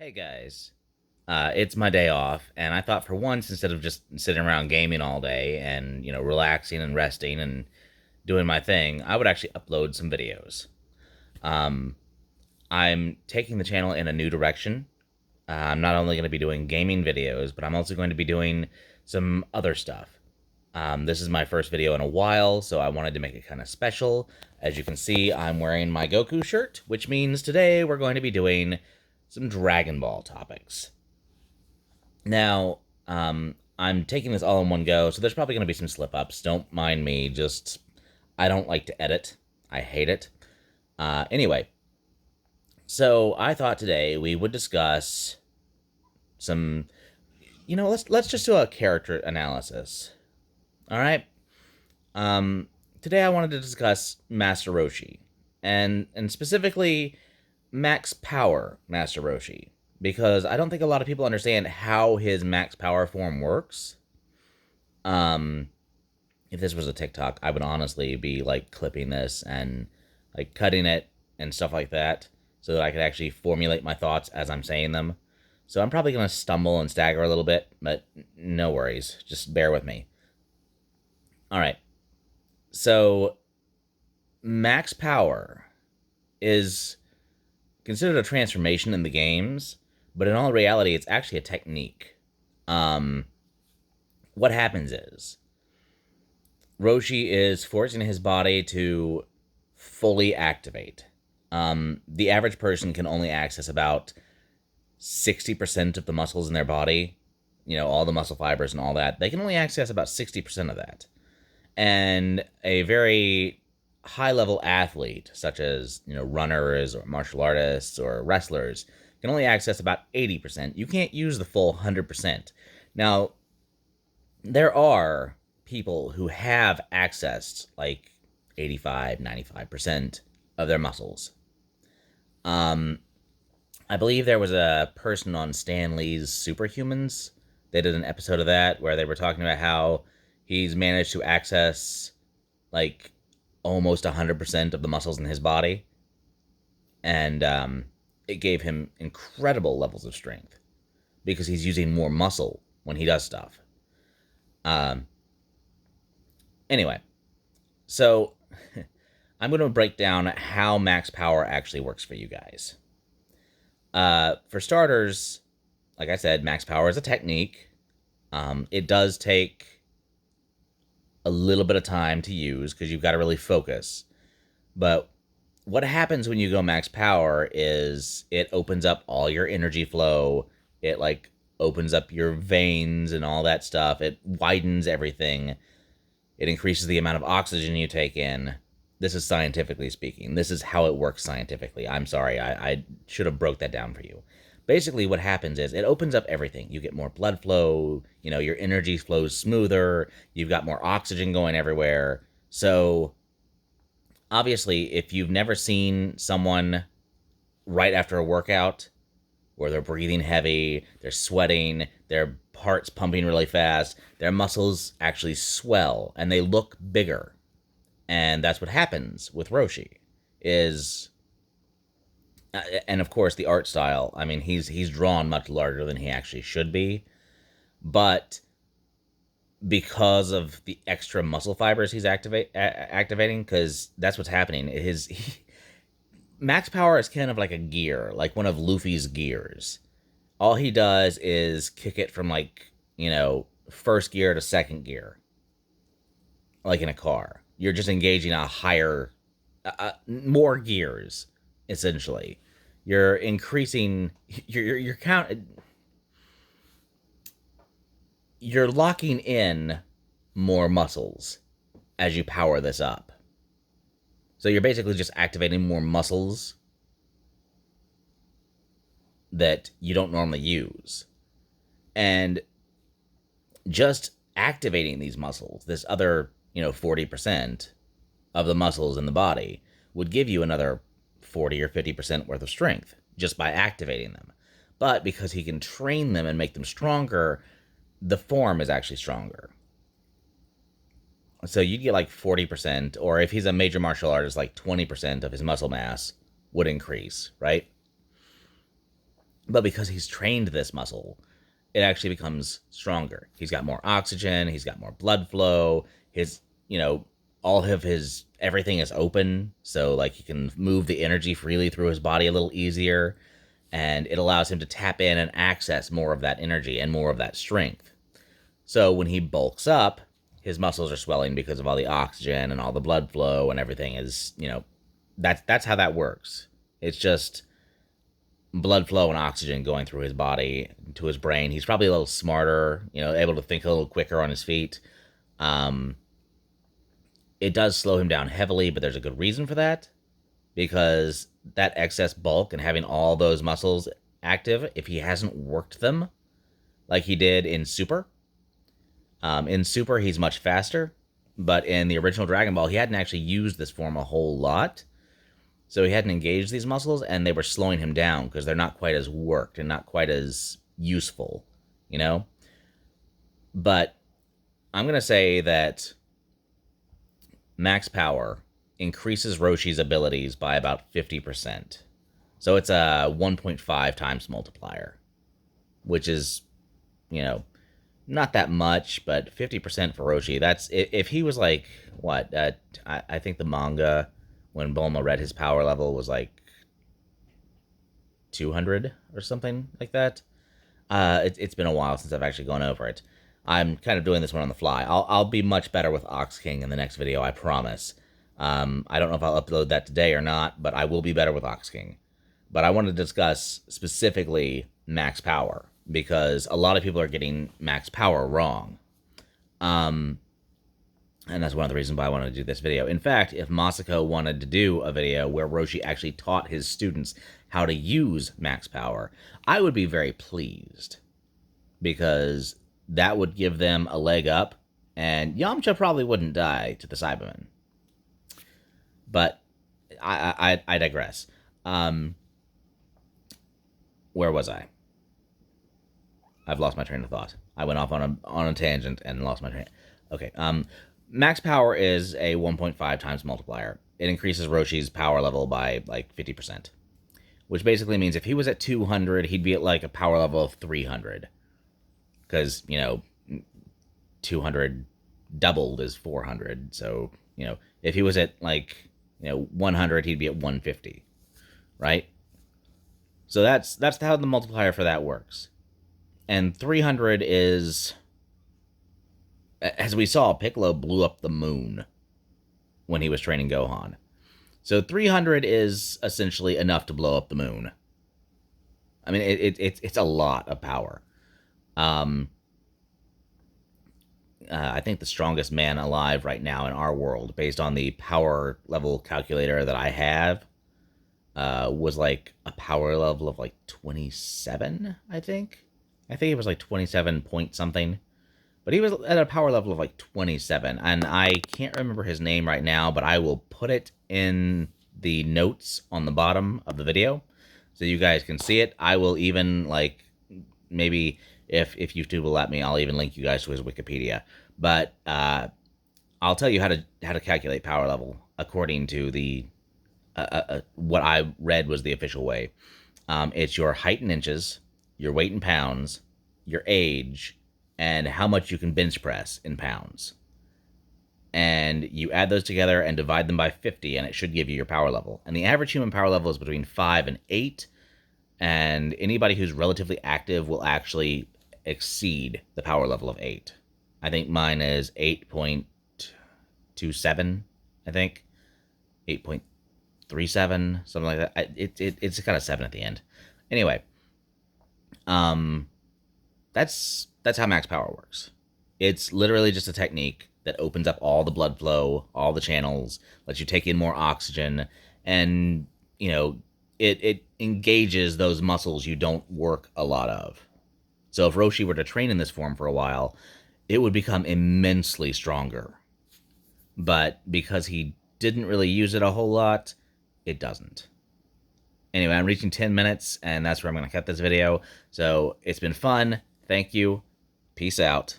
Hey guys, it's my day off, and I thought for once, instead of just sitting around gaming all day and relaxing and resting and doing my thing, I would actually upload some videos. Um, I'm taking the channel in a new direction. I'm not only going to be doing gaming videos, but I'm also going to be doing some other stuff. This is my first video in a while, so I wanted to make it kind of special. As you can see, I'm wearing my Goku shirt, which means today we're going to be doing some Dragon Ball topics. Now, I'm taking this all in one go, so there's probably going to be some slip ups. Don't mind me, just I don't like to edit. I hate it. Anyway, so I thought today we would discuss some, let's just do a character analysis. All right. Today I wanted to discuss Master Roshi, and specifically Max Power Master Roshi, because I don't think a lot of people understand how his Max Power form works. Um, if this was a TikTok, I would honestly be like clipping this and like cutting it and stuff like that, so that I could actually formulate my thoughts as I'm saying them. So I'm probably gonna stumble and stagger a little bit, but no worries, just bear with me. All right. So Max Power is considered a transformation in the games, but in all reality, it's actually a technique. Um, what happens is Roshi is forcing his body to fully activate. The average person can only access about 60% of the muscles in their body, all the muscle fibers and all that. They can only access about 60% of that. And a very high level athlete, such as runners or martial artists or wrestlers, can only access about 80%. You can't use the full 100%. Now, there are people who have accessed like 85, 95% of their muscles. I believe there was a person on Stan Lee's Superhumans. They did an episode of that where they were talking about how he's managed to access like almost 100% of the muscles in his body. And it gave him incredible levels of strength because he's using more muscle when he does stuff. Um, anyway, so I'm going to break down how max power actually works for you guys. For starters, like I said, max power is a technique. It does take a little bit of time to use because you've got to really focus. But what happens when you go max power is it opens up all your energy flow. It like opens up your veins and all that stuff. It widens everything. It increases the amount of oxygen you take in. This is scientifically speaking. This is how it works scientifically. I'm sorry, I should have broke that down for you. Basically, what happens is it opens up everything. You get more blood flow, your energy flows smoother, you've got more oxygen going everywhere. So, obviously, if you've never seen someone right after a workout where they're breathing heavy, they're sweating, their heart's pumping really fast, their muscles actually swell and they look bigger. And that's what happens with Roshi is and of course the art style. I mean, he's drawn much larger than he actually should be, but because of the extra muscle fibers he's activating, because that's what's happening. Max power is kind of like a gear, like one of Luffy's gears. All he does is kick it from like first gear to second gear, like in a car. You're just engaging a higher, more gears, essentially. You're increasing. You're locking in more muscles as you power this up. So you're basically just activating more muscles that you don't normally use. And just activating these muscles, this other, 40% of the muscles in the body, would give you another 40 or 50% worth of strength just by activating them. But because he can train them and make them stronger, the form is actually stronger. So you'd get like 40%, or if he's a major martial artist, like 20% of his muscle mass would increase, right? But because he's trained this muscle, it actually becomes stronger. He's got more oxygen, he's got more blood flow, his, all of his everything is open, so like he can move the energy freely through his body a little easier, and it allows him to tap in and access more of that energy and more of that strength. So when he bulks up, his muscles are swelling because of all the oxygen and all the blood flow and everything is, that's how that works. It's just blood flow and oxygen going through his body to his brain. He's probably a little smarter, able to think a little quicker on his feet. Um, it does slow him down heavily, but there's a good reason for that, because that excess bulk and having all those muscles active, if he hasn't worked them like he did in Super, he's much faster, but in the original Dragon Ball, he hadn't actually used this form a whole lot. So he hadn't engaged these muscles, and they were slowing him down because they're not quite as worked and not quite as useful, you know? But I'm going to say that max power increases Roshi's abilities by about 50%. So it's a 1.5 times multiplier, which is, not that much, but 50% for Roshi. That's if he was like, what? I think the manga, when Bulma read his power level, was like 200 or something like that. It's been a while since I've actually gone over it. I'm kind of doing this one on the fly. I'll be much better with Ox King in the next video, I promise. I don't know if I'll upload that today or not, but I will be better with Ox King. But I want to discuss specifically max power, because a lot of people are getting max power wrong. And that's one of the reasons why I wanted to do this video. In fact, if Masako wanted to do a video where Roshi actually taught his students how to use max power, I would be very pleased, because that would give them a leg up, and Yamcha probably wouldn't die to the Cybermen. But I digress. Where was I? I've lost my train of thought. I went off on a tangent and lost my train. Okay. Max power is a 1.5 times multiplier. It increases Roshi's power level by like 50%, which basically means if he was at 200, he'd be at like a power level of 300, because 200 doubled is 400. So if he was at like 100, he'd be at 150, right? So that's how the multiplier for that works. And 300 is, as we saw, Piccolo blew up the moon when he was training Gohan. So 300 is essentially enough to blow up the moon. I mean, it's a lot of power. I think the strongest man alive right now in our world, based on the power level calculator that I have, was like a power level of like 27, I think. I think it was like 27 point something. But he was at a power level of like 27. And I can't remember his name right now, but I will put it in the notes on the bottom of the video so you guys can see it. I will even, like, maybe if YouTube will let me, I'll even link you guys to his Wikipedia. But I'll tell you how to calculate power level according to the what I read was the official way. It's your height in inches, your weight in pounds, your age, and how much you can bench press in pounds. And you add those together and divide them by 50, and it should give you your power level. And the average human power level is between 5 and 8, and anybody who's relatively active will actually exceed the power level of 8. I think mine is 8.27, I think. 8.37, something like that. It's got a 7 at the end. Anyway, that's how max power works. It's literally just a technique that opens up all the blood flow, all the channels, lets you take in more oxygen, and it engages those muscles you don't work a lot of. So if Roshi were to train in this form for a while, it would become immensely stronger. But because he didn't really use it a whole lot, it doesn't. Anyway, I'm reaching 10 minutes, and that's where I'm going to cut this video. So it's been fun. Thank you. Peace out.